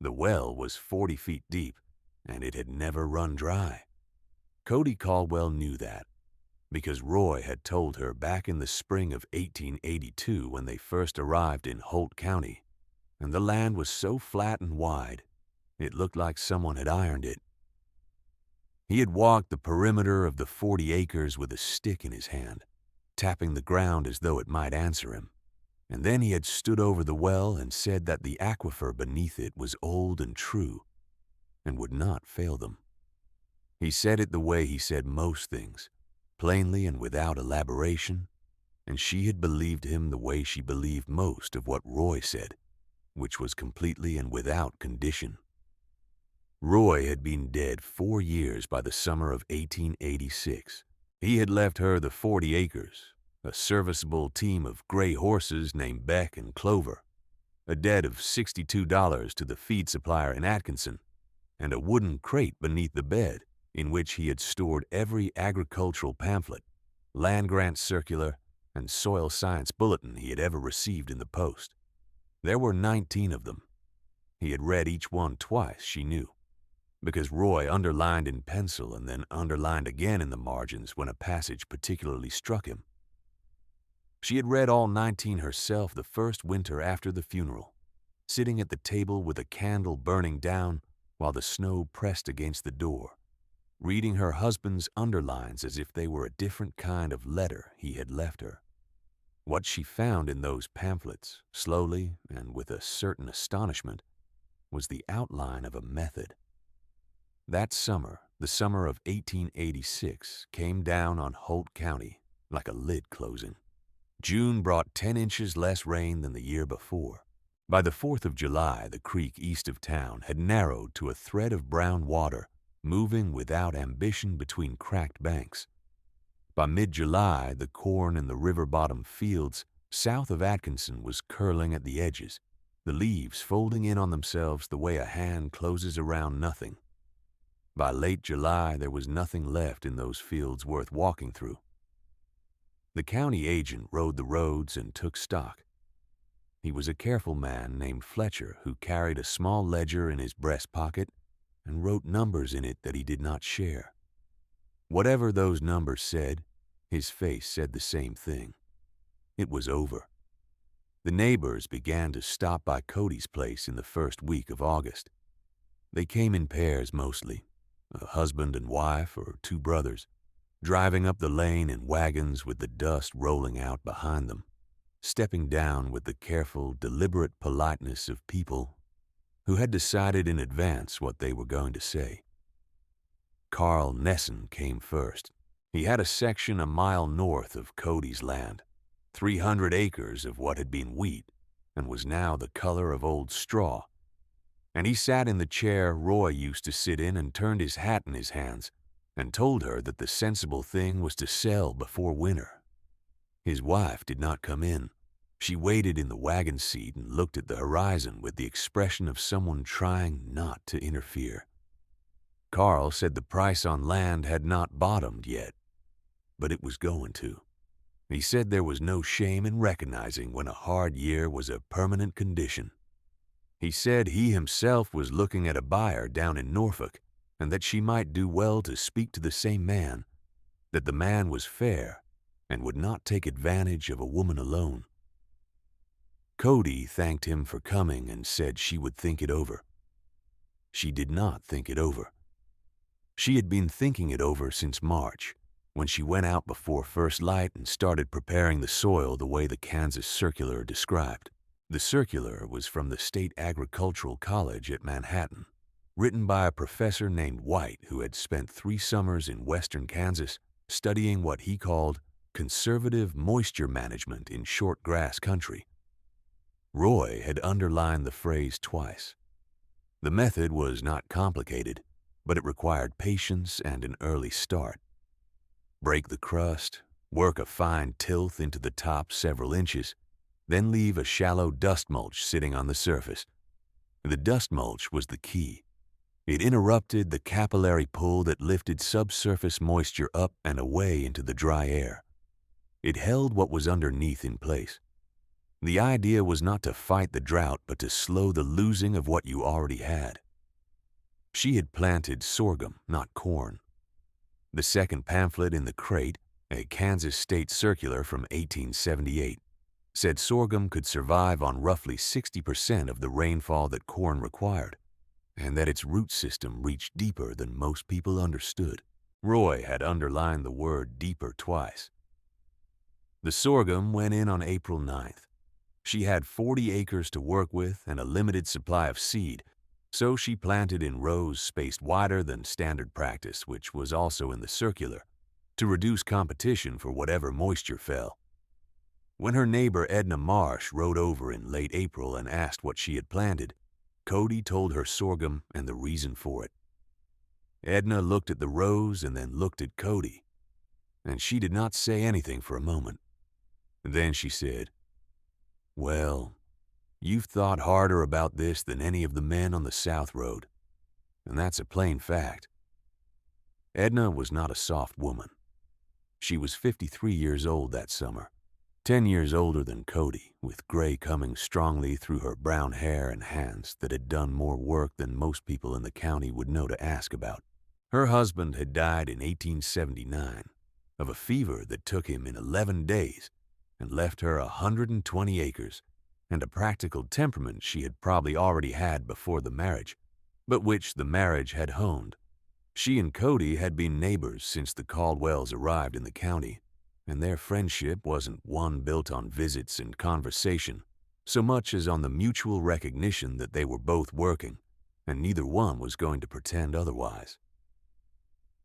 The well was 40 feet deep, and it had never run dry. Cody Caldwell knew that, because Roy had told her back in the spring of 1882 when they first arrived in Holt County, and the land was so flat and wide, it looked like someone had ironed it. He had walked the perimeter of the 40 acres with a stick in his hand, tapping the ground as though it might answer him, and then he had stood over the well and said that the aquifer beneath it was old and true, and would not fail them. He said it the way he said most things, plainly and without elaboration, and she had believed him the way she believed most of what Roy said, which was completely and without condition. Roy had been dead 4 years by the summer of 1886. He had left her the 40 acres, a serviceable team of gray horses named Beck and Clover, a debt of $62 to the feed supplier in Atkinson, and a wooden crate beneath the bed in which he had stored every agricultural pamphlet, land grant circular, and soil science bulletin he had ever received in the post. There were 19 of them. He had read each one twice, she knew, because Roy underlined in pencil and then underlined again in the margins when a passage particularly struck him. She had read all 19 herself the first winter after the funeral, sitting at the table with a candle burning down while the snow pressed against the door, reading her husband's underlines as if they were a different kind of letter he had left her. What she found in those pamphlets, slowly and with a certain astonishment, was the outline of a method. That summer, the summer of 1886, came down on Holt County like a lid closing. June brought 10 inches less rain than the year before. By the 4th of July, the creek east of town had narrowed to a thread of brown water, moving without ambition between cracked banks. By mid-July, the corn in the river-bottom fields south of Atkinson was curling at the edges, the leaves folding in on themselves the way a hand closes around nothing. By late July, there was nothing left in those fields worth walking through. The county agent rode the roads and took stock. He was a careful man named Fletcher who carried a small ledger in his breast pocket and wrote numbers in it that he did not share. Whatever those numbers said, his face said the same thing. It was over. The neighbors began to stop by Cody's place in the first week of August. They came in pairs mostly, a husband and wife or 2 brothers, driving up the lane in wagons with the dust rolling out behind them, stepping down with the careful, deliberate politeness of people who had decided in advance what they were going to say. Carl Nessen came first. He had a section a mile north of Cody's land, 300 acres of what had been wheat and was now the color of old straw, and he sat in the chair Roy used to sit in and turned his hat in his hands and told her that the sensible thing was to sell before winter. His wife did not come in. She waited in the wagon seat and looked at the horizon with the expression of someone trying not to interfere. Carl said the price on land had not bottomed yet, but it was going to. He said there was no shame in recognizing when a hard year was a permanent condition. He said he himself was looking at a buyer down in Norfolk, and that she might do well to speak to the same man, that the man was fair and would not take advantage of a woman alone. Cody thanked him for coming and said she would think it over. She did not think it over. She had been thinking it over since March, when she went out before first light and started preparing the soil the way the Kansas circular described. The circular was from the State Agricultural College at Manhattan, written by a professor named White who had spent 3 summers in western Kansas studying what he called conservative moisture management in short grass country. Roy had underlined the phrase twice. The method was not complicated, but it required patience and an early start. Break the crust, work a fine tilth into the top several inches, then leave a shallow dust mulch sitting on the surface. The dust mulch was the key. It interrupted the capillary pull that lifted subsurface moisture up and away into the dry air. It held what was underneath in place. The idea was not to fight the drought, but to slow the losing of what you already had. She had planted sorghum, not corn. The second pamphlet in the crate, a Kansas State circular from 1878, said sorghum could survive on roughly 60% of the rainfall that corn required, and that its root system reached deeper than most people understood. Roy had underlined the word deeper twice. The sorghum went in on April 9th. She had 40 acres to work with and a limited supply of seed, so she planted in rows spaced wider than standard practice, which was also in the circular, to reduce competition for whatever moisture fell. When her neighbor Edna Marsh rode over in late April and asked what she had planted, Cody told her sorghum and the reason for it. Edna looked at the rows and then looked at Cody, and she did not say anything for a moment. Then she said, "Well, you've thought harder about this than any of the men on the South Road, and that's a plain fact." Edna was not a soft woman. She was 53 years old that summer, 10 years older than Cody, with gray coming strongly through her brown hair and hands that had done more work than most people in the county would know to ask about. Her husband had died in 1879 of a fever that took him in 11 days and left her 120 acres and a practical temperament she had probably already had before the marriage, but which the marriage had honed. She and Cody had been neighbors since the Caldwells arrived in the county, and their friendship wasn't one built on visits and conversation so much as on the mutual recognition that they were both working, and neither one was going to pretend otherwise.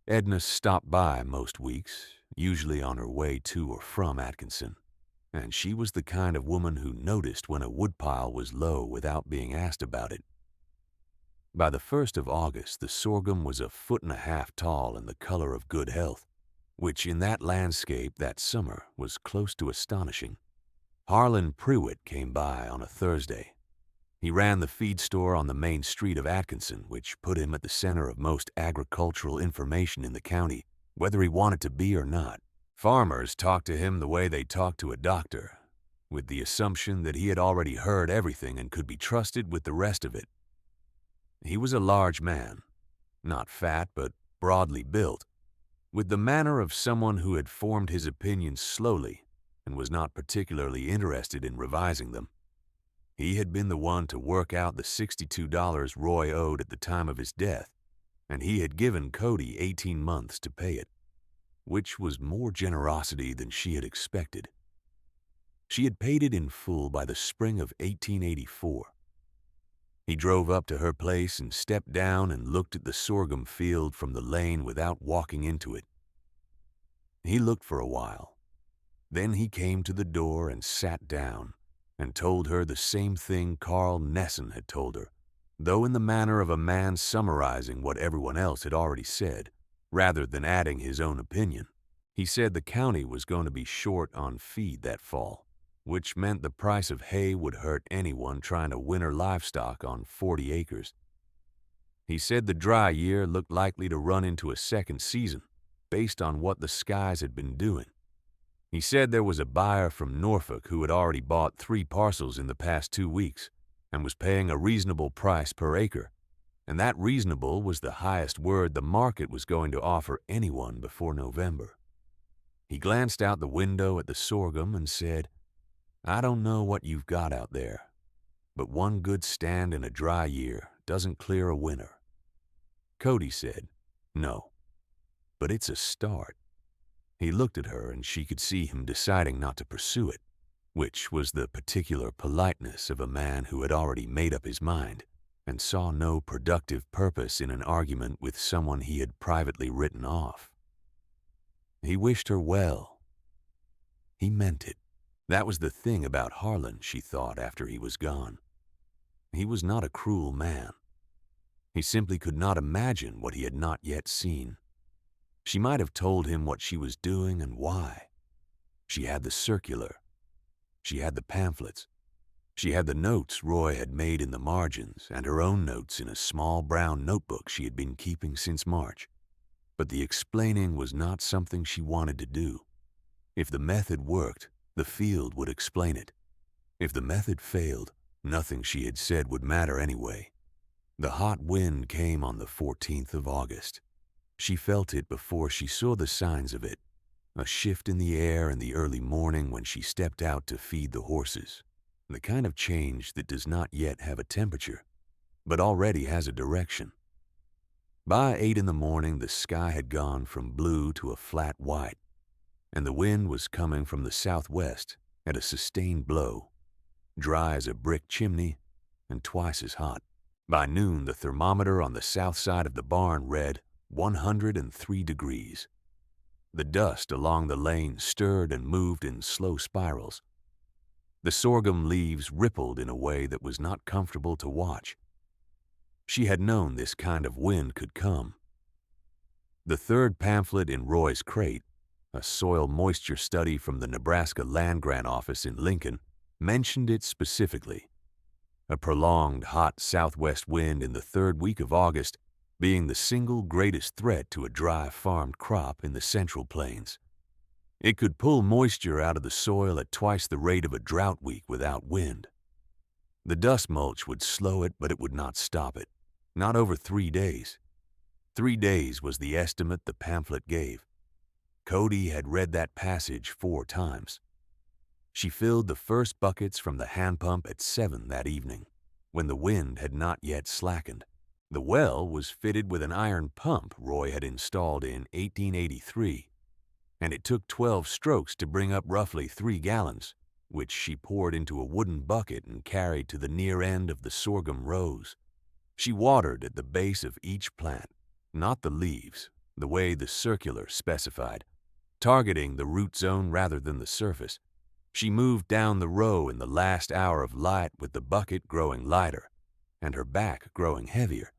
Edna stopped by most weeks, usually on her way to or from Atkinson, and she was the kind of woman who noticed when a woodpile was low without being asked about it. By the 1st of August, the sorghum was 1.5 feet tall and the color of good health, which in that landscape that summer was close to astonishing. Harlan Pruitt came by on a Thursday. He ran the feed store on the main street of Atkinson, which put him at the center of most agricultural information in the county, whether he wanted to be or not. Farmers talked to him the way they talked to a doctor, with the assumption that he had already heard everything and could be trusted with the rest of it. He was a large man, not fat but broadly built, with the manner of someone who had formed his opinions slowly and was not particularly interested in revising them. He had been the one to work out the $62 Roy owed at the time of his death, and he had given Cody 18 months to pay it, which was more generosity than she had expected. She had paid it in full by the spring of 1884. He drove up to her place and stepped down and looked at the sorghum field from the lane without walking into it. He looked for a while. Then he came to the door and sat down and told her the same thing Carl Nessen had told her, though in the manner of a man summarizing what everyone else had already said, rather than adding his own opinion. He said the county was going to be short on feed that fall, which meant the price of hay would hurt anyone trying to winter livestock on 40 acres. He said the dry year looked likely to run into a second season, based on what the skies had been doing. He said there was a buyer from Norfolk who had already bought 3 parcels in the past 2 weeks and was paying a reasonable price per acre, and that reasonable was the highest word the market was going to offer anyone before November. He glanced out the window at the sorghum and said, "I don't know what you've got out there, but one good stand in a dry year doesn't clear a winter." Cody said, "No, but it's a start." He looked at her and she could see him deciding not to pursue it, which was the particular politeness of a man who had already made up his mind and saw no productive purpose in an argument with someone he had privately written off. He wished her well. He meant it. That was the thing about Harlan, she thought after he was gone. He was not a cruel man. He simply could not imagine what he had not yet seen. She might have told him what she was doing and why. She had the circular. She had the pamphlets. She had the notes Roy had made in the margins and her own notes in a small brown notebook she had been keeping since March. But the explaining was not something she wanted to do. If the method worked, the field would explain it. If the method failed, nothing she had said would matter anyway. The hot wind came on the 14th of August. She felt it before she saw the signs of it, a shift in the air in the early morning when she stepped out to feed the horses, the kind of change that does not yet have a temperature, but already has a direction. By 8 in the morning, the sky had gone from blue to a flat white, and the wind was coming from the southwest at a sustained blow, dry as a brick chimney and twice as hot. By noon, the thermometer on the south side of the barn read 103 degrees. The dust along the lane stirred and moved in slow spirals. The sorghum leaves rippled in a way that was not comfortable to watch. She had known this kind of wind could come. The third pamphlet in Roy's crate, a soil moisture study from the Nebraska Land Grant Office in Lincoln, mentioned it specifically. A prolonged hot southwest wind in the third week of August being the single greatest threat to a dry farmed crop in the Central Plains. It could pull moisture out of the soil at twice the rate of a drought week without wind. The dust mulch would slow it, but it would not stop it. Not over 3 days. 3 days was the estimate the pamphlet gave. Cody had read that passage 4 times. She filled the first buckets from the hand pump at 7 that evening, when the wind had not yet slackened. The well was fitted with an iron pump Roy had installed in 1883, and it took 12 strokes to bring up roughly 3 gallons, which she poured into a wooden bucket and carried to the near end of the sorghum rows. She watered at the base of each plant, not the leaves, the way the circular specified, targeting the root zone rather than the surface. She moved down the row in the last hour of light with the bucket growing lighter and her back growing heavier.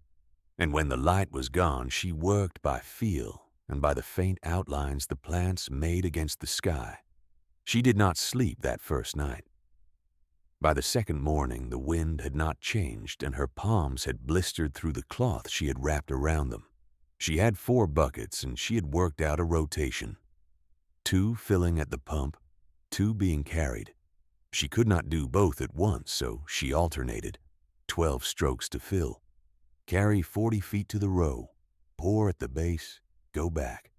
And when the light was gone, she worked by feel and by the faint outlines the plants made against the sky. She did not sleep that first night. By the second morning, the wind had not changed and her palms had blistered through the cloth she had wrapped around them. She had 4 buckets and she had worked out a rotation, 2 filling at the pump, 2 being carried. She could not do both at once, so she alternated, 12 strokes to fill. Carry 40 feet to the row, pour at the base, go back.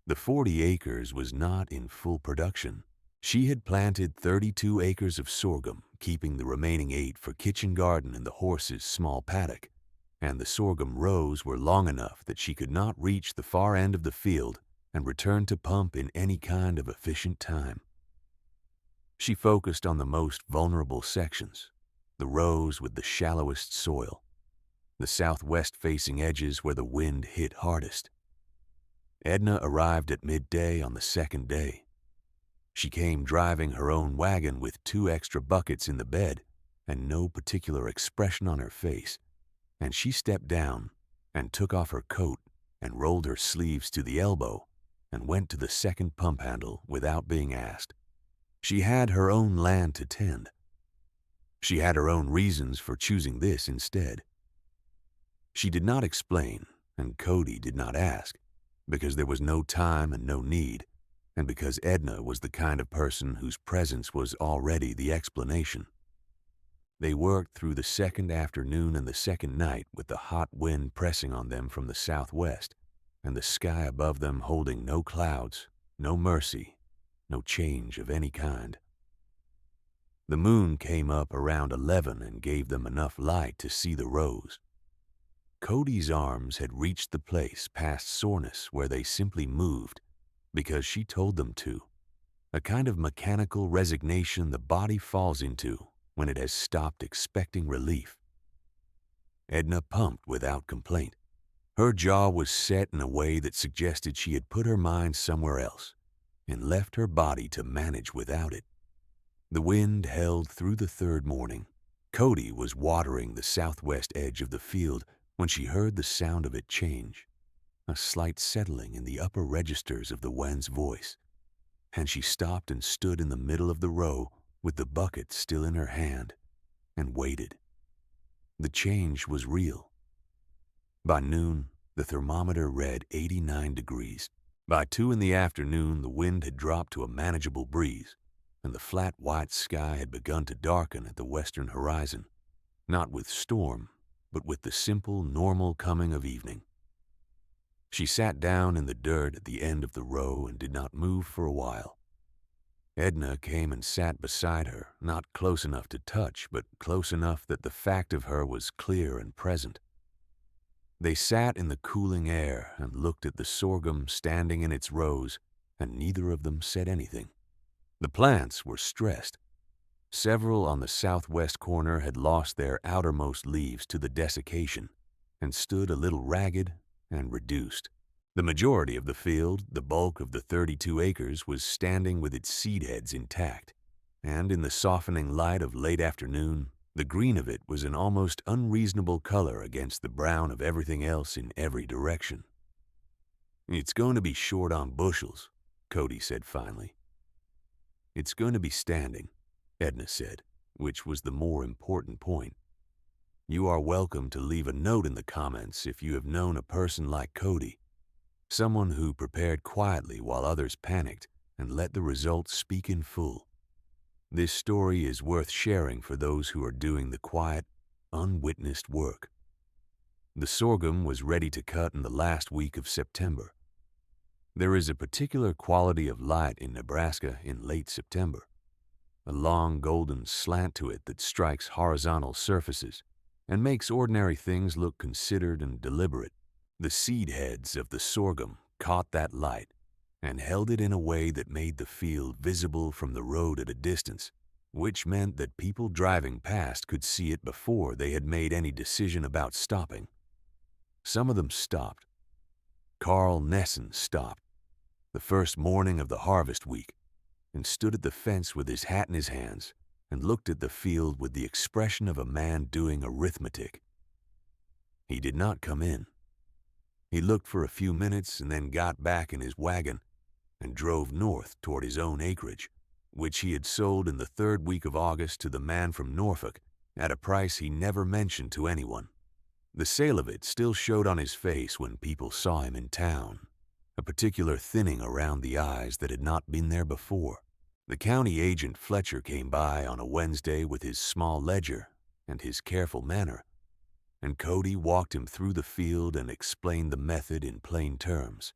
The 40 acres was not in full production. She had planted 32 acres of sorghum, keeping the remaining 8 for kitchen garden and the horses' small paddock, and the sorghum rows were long enough that she could not reach the far end of the field and return to pump in any kind of efficient time. She focused on the most vulnerable sections, the rows with the shallowest soil, the southwest-facing edges where the wind hit hardest. Edna arrived at midday on the second day. She came driving her own wagon with 2 extra buckets in the bed and no particular expression on her face, and she stepped down and took off her coat and rolled her sleeves to the elbow and went to the second pump handle without being asked. She had her own land to tend. She had her own reasons for choosing this instead. She did not explain, and Cody did not ask, because there was no time and no need, and because Edna was the kind of person whose presence was already the explanation. They worked through the second afternoon and the second night with the hot wind pressing on them from the southwest, and the sky above them holding no clouds, no mercy, no change of any kind. The moon came up around 11 and gave them enough light to see the rows. Cody's arms had reached the place past soreness where they simply moved because she told them to, a kind of mechanical resignation the body falls into when it has stopped expecting relief. Edna pumped without complaint. Her jaw was set in a way that suggested she had put her mind somewhere else and left her body to manage without it. The wind held through the third morning. Cody was watering the southwest edge of the field when she heard the sound of it change, a slight settling in the upper registers of the wen's voice, and she stopped and stood in the middle of the row with the bucket still in her hand and waited. The change was real. By noon, the thermometer read 89 degrees. By 2 in the afternoon, the wind had dropped to a manageable breeze. and the flat white sky had begun to darken at the western horizon, not with storm, but with the simple, normal coming of evening. She sat down in the dirt at the end of the row and did not move for a while. Edna came and sat beside her, not close enough to touch, but close enough that the fact of her was clear and present. They sat in the cooling air and looked at the sorghum standing in its rows, and neither of them said anything. The plants were stressed. Several on the southwest corner had lost their outermost leaves to the desiccation and stood a little ragged and reduced. The majority of the field, the bulk of the 32 acres, was standing with its seed heads intact, and in the softening light of late afternoon, the green of it was an almost unreasonable color against the brown of everything else in every direction. "It's going to be short on bushels," Cody said finally. "It's going to be standing," Edna said, which was the more important point. "You are welcome to leave a note in the comments if you have known a person like Cody, someone who prepared quietly while others panicked and let the results speak in full. This story is worth sharing for those who are doing the quiet, unwitnessed work." The sorghum was ready to cut in the last week of September. There is a particular quality of light in Nebraska in late September, a long golden slant to it that strikes horizontal surfaces and makes ordinary things look considered and deliberate. The seed heads of the sorghum caught that light and held it in a way that made the field visible from the road at a distance, which meant that people driving past could see it before they had made any decision about stopping. Some of them stopped. Carl Nessen stopped, the first morning of the harvest week, and stood at the fence with his hat in his hands and looked at the field with the expression of a man doing arithmetic. He did not come in. He looked for a few minutes and then got back in his wagon and drove north toward his own acreage, which he had sold in the third week of August to the man from Norfolk at a price he never mentioned to anyone. The sale of it still showed on his face when people saw him in town, a particular thinning around the eyes that had not been there before. The county agent Fletcher came by on a Wednesday with his small ledger and his careful manner, and Cody walked him through the field and explained the method in plain terms.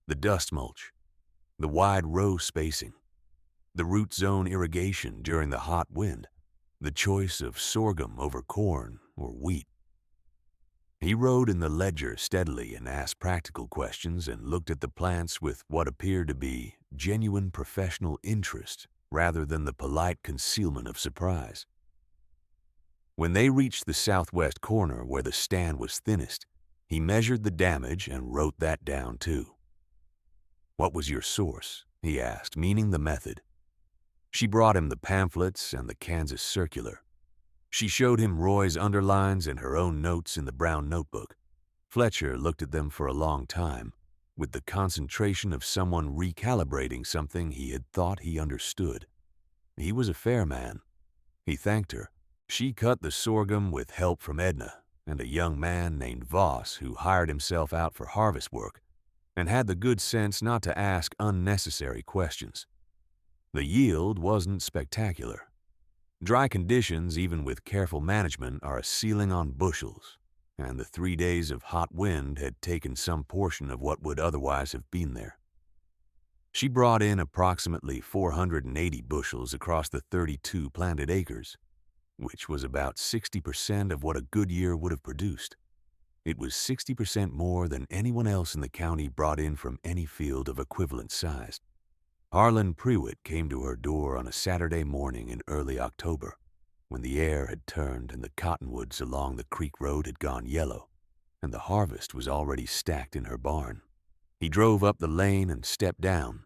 The dust mulch, the wide row spacing, the root zone irrigation during the hot wind, the choice of sorghum over corn or wheat. He wrote in the ledger steadily and asked practical questions and looked at the plants with what appeared to be genuine professional interest rather than the polite concealment of surprise. When they reached the southwest corner where the stand was thinnest, he measured the damage and wrote that down too. "What was your source?" he asked, meaning the method. She brought him the pamphlets and the Kansas Circular. She showed him Roy's underlines and her own notes in the brown notebook. Fletcher looked at them for a long time, with the concentration of someone recalibrating something he had thought he understood. He was a fair man. He thanked her. She cut the sorghum with help from Edna and a young man named Voss who hired himself out for harvest work and had the good sense not to ask unnecessary questions. The yield wasn't spectacular. Dry conditions, even with careful management, are a ceiling on bushels, and the 3 days of hot wind had taken some portion of what would otherwise have been there. She brought in approximately 480 bushels across the 32 planted acres, which was about 60% of what a good year would have produced. It was 60% more than anyone else in the county brought in from any field of equivalent size. Harlan Prewitt came to her door on a Saturday morning in early October, when the air had turned and the cottonwoods along the creek road had gone yellow, and the harvest was already stacked in her barn. He drove up the lane and stepped down,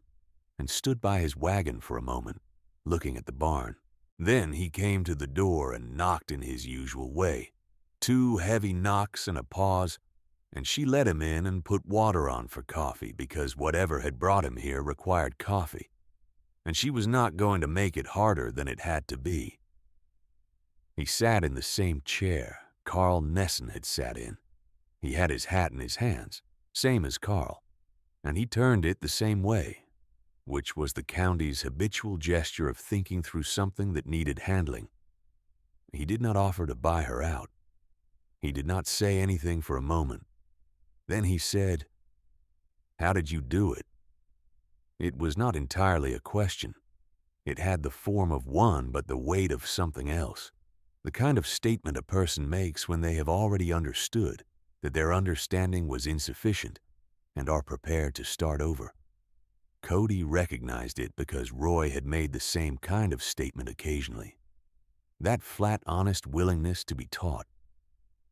and stood by his wagon for a moment, looking at the barn. Then he came to the door and knocked in his usual way. 2 heavy knocks and a pause, and she let him in and put water on for coffee because whatever had brought him here required coffee, and she was not going to make it harder than it had to be. He sat in the same chair Carl Nessen had sat in. He had his hat in his hands, same as Carl, and he turned it the same way. which was the county's habitual gesture of thinking through something that needed handling. He did not offer to buy her out. He did not say anything for a moment. Then he said, "How did you do it?" It was not entirely a question. It had the form of one but the weight of something else. The kind of statement a person makes when they have already understood that their understanding was insufficient and are prepared to start over. Cody recognized it because Roy had made the same kind of statement occasionally. That flat, honest willingness to be taught.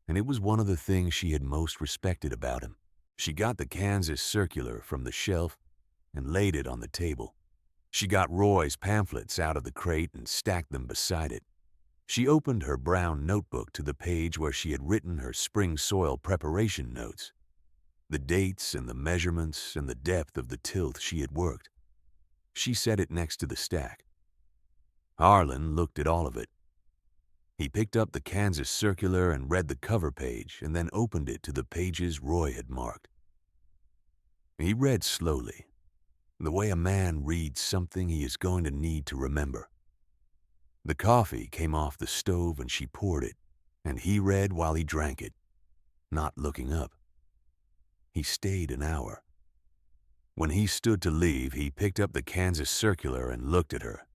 And it was one of the things she had most respected about him. She got the Kansas Circular from the shelf and laid it on the table. She got Roy's pamphlets out of the crate and stacked them beside it. She opened her brown notebook to the page where she had written her spring soil preparation notes. The dates and the measurements and the depth of the tilth she had worked. She set it next to the stack. Harlan looked at all of it. He picked up the Kansas Circular and read the cover page and then opened it to the pages Roy had marked. He read slowly, the way a man reads something he is going to need to remember. The coffee came off the stove and she poured it, and he read while he drank it, not looking up. He stayed an hour. When he stood to leave, he picked up the Kansas Circular and looked at her,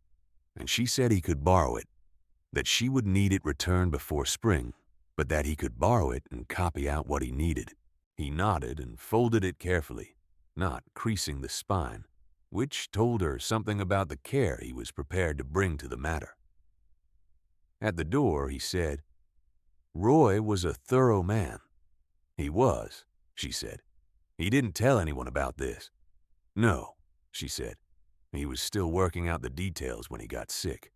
and she said he could borrow it, that she would need it returned before spring, but that he could borrow it and copy out what he needed. He nodded and folded it carefully, not creasing the spine, which told her something about the care he was prepared to bring to the matter. At the door, he said, "Roy was a thorough man." "He was," she said. "He didn't tell anyone about this." "No," she said. "He was still working out the details when he got sick."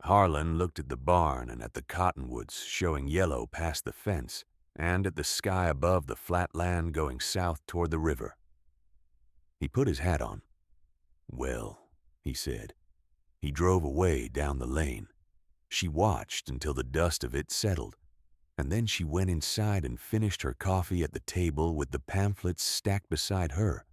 Harlan looked at the barn and at the cottonwoods showing yellow past the fence and at the sky above the flat land going south toward the river. He put his hat on. "Well," he said. He drove away down the lane. She watched until the dust of it settled, and then she went inside and finished her coffee at the table with the pamphlets stacked beside her,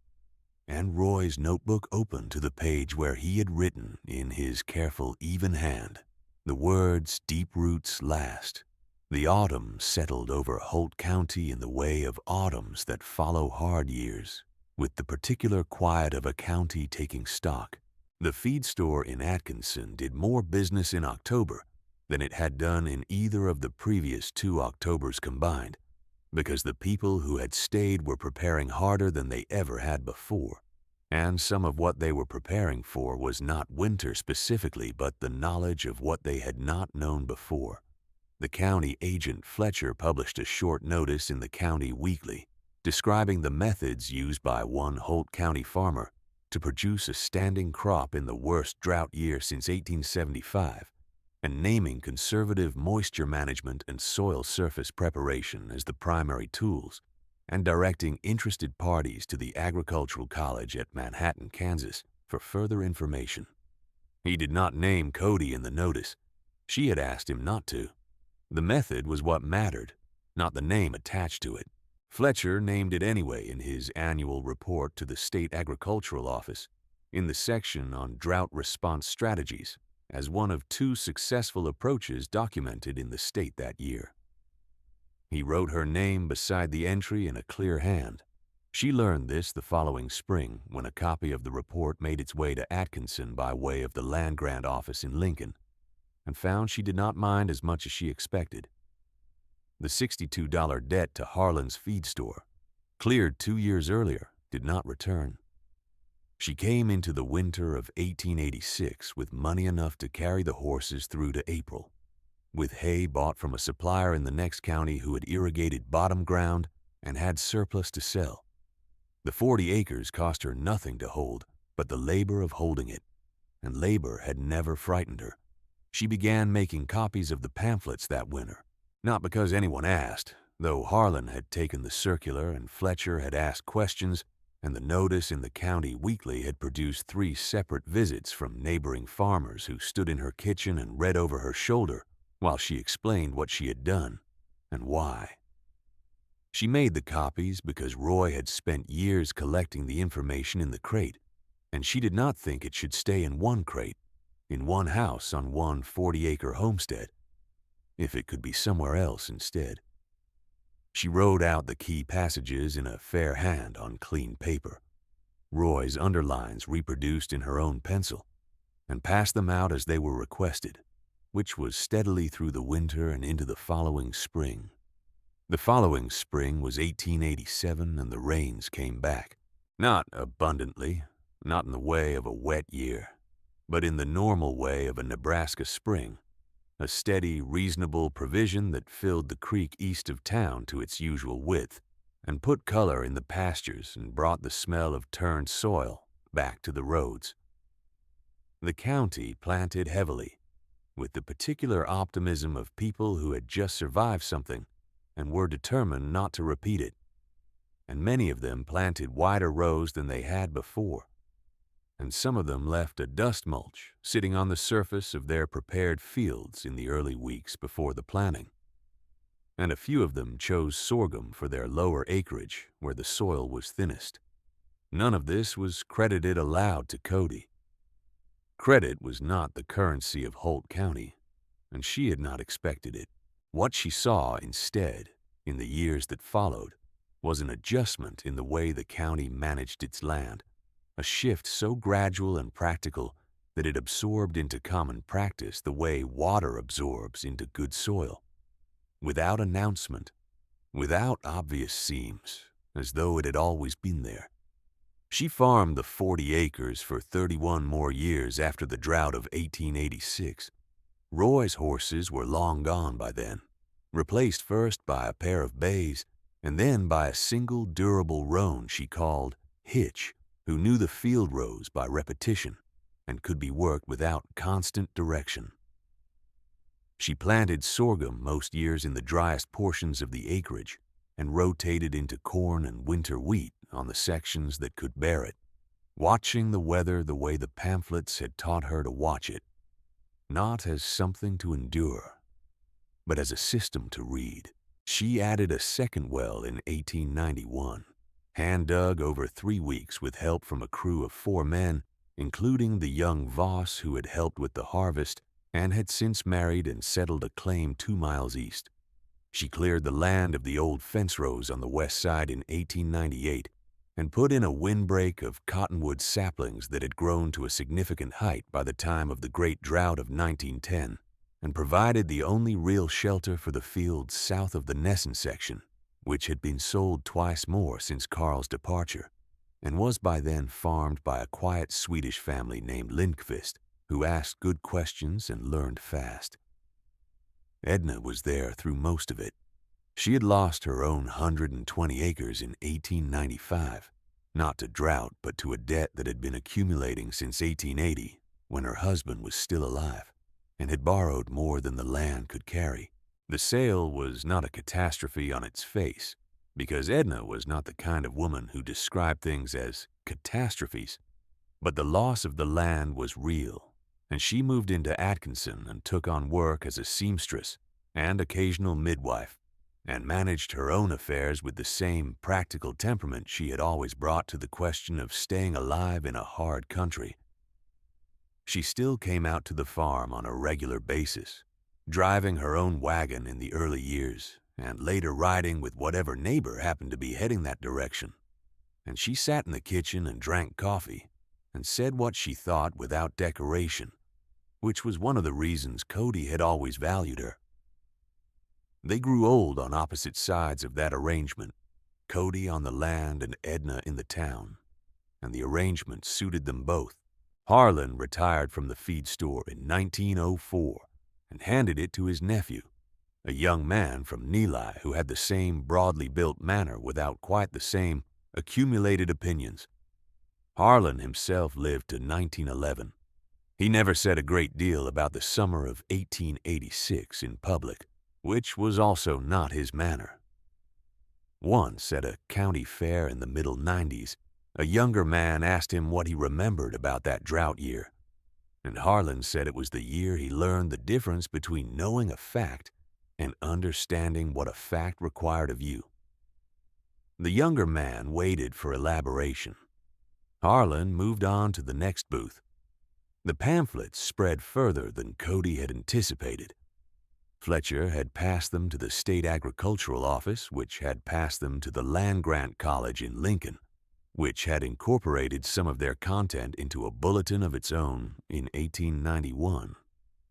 and Roy's notebook open to the page where he had written in his careful, even hand the words, "Deep roots last." The autumn settled over Holt County in the way of autumns that follow hard years, with the particular quiet of a county taking stock. The feed store in Atkinson did more business in October than it had done in either of the previous 2 Octobers combined, because the people who had stayed were preparing harder than they ever had before, and some of what they were preparing for was not winter specifically, but the knowledge of what they had not known before. The county agent Fletcher published a short notice in the County Weekly describing the methods used by one Holt County farmer to produce a standing crop in the worst drought year since 1875, and naming conservative moisture management and soil surface preparation as the primary tools, and directing interested parties to the Agricultural College at Manhattan, Kansas, for further information. He did not name Cody in the notice. She had asked him not to. The method was what mattered, not the name attached to it. Fletcher named it anyway in his annual report to the State Agricultural Office, in the section on drought response strategies, as one of 2 successful approaches documented in the state that year. He wrote her name beside the entry in a clear hand. She learned this the following spring when a copy of the report made its way to Atkinson by way of the land grant office in Lincoln, and found she did not mind as much as she expected. The $62 debt to Harlan's feed store, cleared 2 years earlier, did not return. She came into the winter of 1886 with money enough to carry the horses through to April, with hay bought from a supplier in the next county who had irrigated bottom ground and had surplus to sell. The 40 acres cost her nothing to hold but the labor of holding it, and labor had never frightened her. She began making copies of the pamphlets that winter, not because anyone asked, though Harlan had taken the circular and Fletcher had asked questions, and the notice in the County Weekly had produced 3 separate visits from neighboring farmers who stood in her kitchen and read over her shoulder while she explained what she had done and why. She made the copies because Roy had spent years collecting the information in the crate, and she did not think it should stay in one crate, in one house on one 40-acre homestead, if it could be somewhere else instead. She wrote out the key passages in a fair hand on clean paper, Roy's underlines reproduced in her own pencil, and passed them out as they were requested, which was steadily through the winter and into the following spring. The following spring was 1887, and the rains came back. Not abundantly, not in the way of a wet year, but in the normal way of a Nebraska spring, a steady, reasonable provision that filled the creek east of town to its usual width, and put color in the pastures and brought the smell of turned soil back to the roads. The county planted heavily, with the particular optimism of people who had just survived something and were determined not to repeat it, and many of them planted wider rows than they had before, and some of them left a dust mulch sitting on the surface of their prepared fields in the early weeks before the planting, and a few of them chose sorghum for their lower acreage where the soil was thinnest. None of this was credited aloud to Cody. Credit was not the currency of Holt County, and she had not expected it. What she saw instead, in the years that followed, was an adjustment in the way the county managed its land, a shift so gradual and practical that it absorbed into common practice the way water absorbs into good soil, without announcement, without obvious seams, as though it had always been there. She farmed the 40 acres for 31 more years after the drought of 1886. Roy's horses were long gone by then, replaced first by a pair of bays and then by a single durable roan she called Hitch, who knew the field rows by repetition and could be worked without constant direction. She planted sorghum most years in the driest portions of the acreage and rotated into corn and winter wheat on the sections that could bear it, watching the weather the way the pamphlets had taught her to watch it, not as something to endure, but as a system to read. She added a second well in 1891, hand-dug over 3 weeks with help from a crew of 4 men, including the young Voss who had helped with the harvest and had since married and settled a claim 2 miles east. She cleared the land of the old fence rows on the west side in 1898 and put in a windbreak of cottonwood saplings that had grown to a significant height by the time of the great drought of 1910, and provided the only real shelter for the fields south of the Nessen section, which had been sold twice more since Carl's departure, and was by then farmed by a quiet Swedish family named Lindqvist, who asked good questions and learned fast. Edna was there through most of it. She had lost her own 120 acres in 1895, not to drought but to a debt that had been accumulating since 1880, when her husband was still alive, and had borrowed more than the land could carry. The sale was not a catastrophe on its face, because Edna was not the kind of woman who described things as catastrophes, but the loss of the land was real, and she moved into Atkinson and took on work as a seamstress and occasional midwife, and managed her own affairs with the same practical temperament she had always brought to the question of staying alive in a hard country. She still came out to the farm on a regular basis, driving her own wagon in the early years, and later riding with whatever neighbor happened to be heading that direction. And she sat in the kitchen and drank coffee, and said what she thought without decoration, which was one of the reasons Cody had always valued her. They grew old on opposite sides of that arrangement, Cody on the land and Edna in the town, and the arrangement suited them both. Harlan retired from the feed store in 1904 and handed it to his nephew, a young man from Neeli who had the same broadly built manner without quite the same accumulated opinions. Harlan himself lived to 1911. He never said a great deal about the summer of 1886 in public, which was also not his manner. Once, at a county fair in the middle 90s, a younger man asked him what he remembered about that drought year, and Harlan said it was the year he learned the difference between knowing a fact and understanding what a fact required of you. The younger man waited for elaboration. Harlan moved on to the next booth. The pamphlets spread further than Cody had anticipated. Fletcher had passed them to the state agricultural office, which had passed them to the land-grant college in Lincoln, which had incorporated some of their content into a bulletin of its own in 1891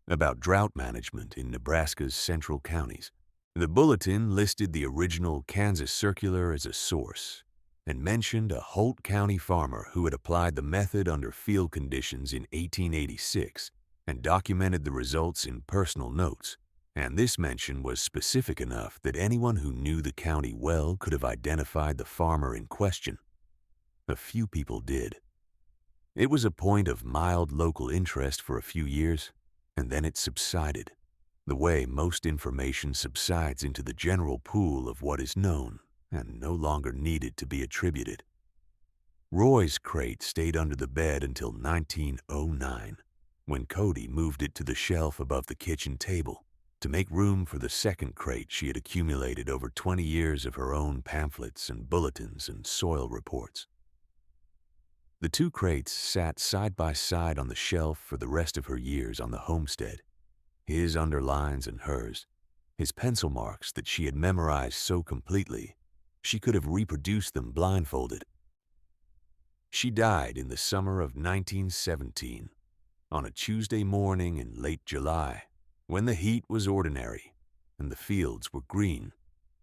about drought management in Nebraska's central counties. The bulletin listed the original Kansas circular as a source and mentioned a Holt County farmer who had applied the method under field conditions in 1886 and documented the results in personal notes. And this mention was specific enough that anyone who knew the county well could have identified the farmer in question. A few people did. It was a point of mild local interest for a few years, and then it subsided, the way most information subsides into the general pool of what is known and no longer needed to be attributed. Roy's crate stayed under the bed until 1909, when Cody moved it to the shelf above the kitchen table to make room for the second crate she had accumulated over 20 years of her own pamphlets and bulletins and soil reports. The two crates sat side by side on the shelf for the rest of her years on the homestead, his underlines and hers, his pencil marks that she had memorized so completely she could have reproduced them blindfolded. She died in the summer of 1917, on a Tuesday morning in late July, when the heat was ordinary and the fields were green,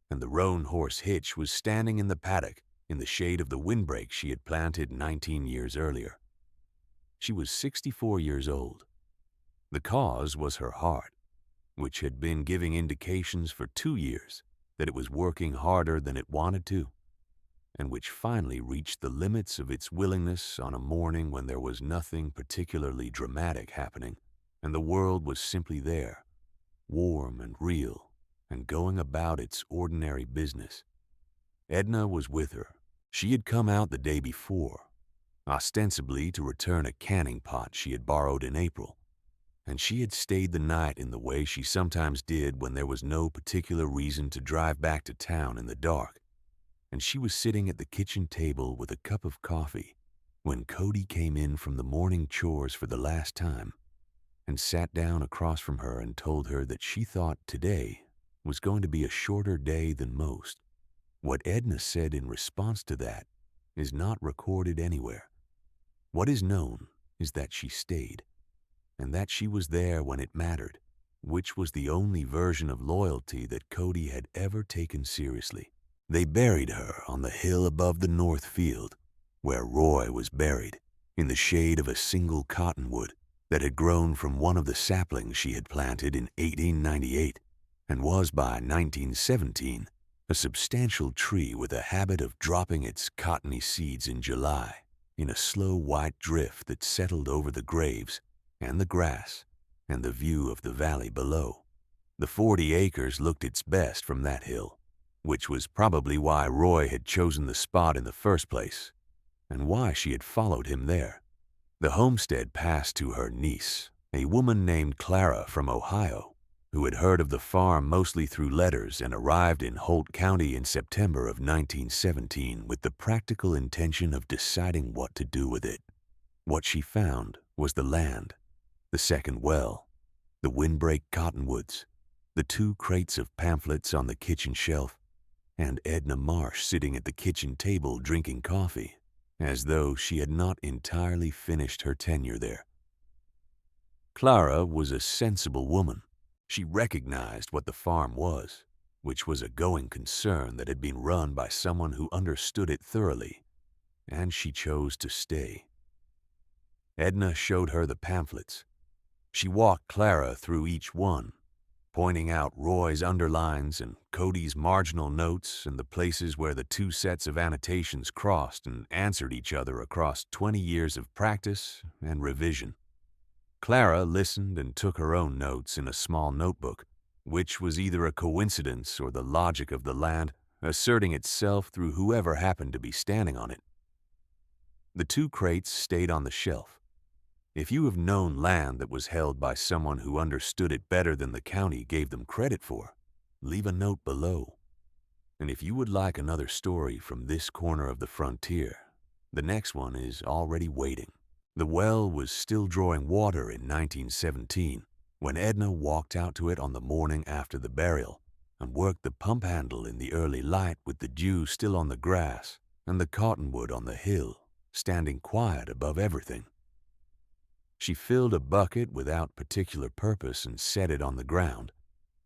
and the roan horse Hitch was standing in the paddock in the shade of the windbreak she had planted 19 years earlier. She was 64 years old. The cause was her heart, which had been giving indications for 2 years that it was working harder than it wanted to, and which finally reached the limits of its willingness on a morning when there was nothing particularly dramatic happening, and the world was simply there, warm and real, and going about its ordinary business. Edna was with her. She had come out the day before, ostensibly to return a canning pot she had borrowed in April, and she had stayed the night in the way she sometimes did when there was no particular reason to drive back to town in the dark, and she was sitting at the kitchen table with a cup of coffee when Cody came in from the morning chores for the last time and sat down across from her and told her that she thought today was going to be a shorter day than most. What Edna said in response to that is not recorded anywhere. What is known is that she stayed, and that she was there when it mattered, which was the only version of loyalty that Cody had ever taken seriously. They buried her on the hill above the north field, where Roy was buried, in the shade of a single cottonwood that had grown from one of the saplings she had planted in 1898, and was by 1917 a substantial tree with a habit of dropping its cottony seeds in July in a slow white drift that settled over the graves and the grass and the view of the valley below. The 40 acres looked its best from that hill, which was probably why Roy had chosen the spot in the first place, and why she had followed him there. The homestead passed to her niece, a woman named Clara from Ohio, who had heard of the farm mostly through letters and arrived in Holt County in September of 1917 with the practical intention of deciding what to do with it. What she found was the land, the second well, the windbreak cottonwoods, the 2 crates of pamphlets on the kitchen shelf, and Edna Marsh sitting at the kitchen table drinking coffee, as though she had not entirely finished her tenure there. Clara was a sensible woman. She recognized what the farm was, which was a going concern that had been run by someone who understood it thoroughly, and she chose to stay. Edna showed her the pamphlets. She walked Clara through each one, pointing out Roy's underlines and Cody's marginal notes and the places where the 2 sets of annotations crossed and answered each other across 20 years of practice and revision. Clara listened and took her own notes in a small notebook, which was either a coincidence or the logic of the land asserting itself through whoever happened to be standing on it. The 2 crates stayed on the shelf. If you have known land that was held by someone who understood it better than the county gave them credit for, leave a note below. And if you would like another story from this corner of the frontier, The next one is already waiting. The well was still drawing water in 1917 when Edna walked out to it on the morning after the burial and worked the pump handle in the early light with the dew still on the grass and the cottonwood on the hill standing quiet above everything. She filled a bucket without particular purpose and set it on the ground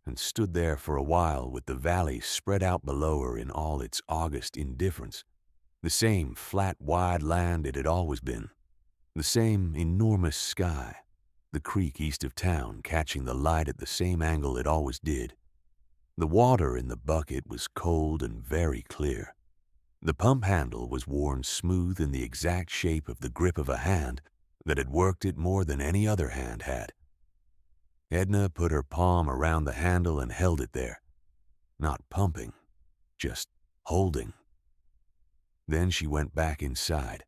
and stood there for a while with the valley spread out below her in all its august indifference, the same flat, wide land it had always been, the same enormous sky, the creek east of town catching the light at the same angle it always did. The water in the bucket was cold and very clear. The pump handle was worn smooth in the exact shape of the grip of a hand that had worked it more than any other hand had. Edna put her palm around the handle and held it there, not pumping, just holding. Then she went back inside,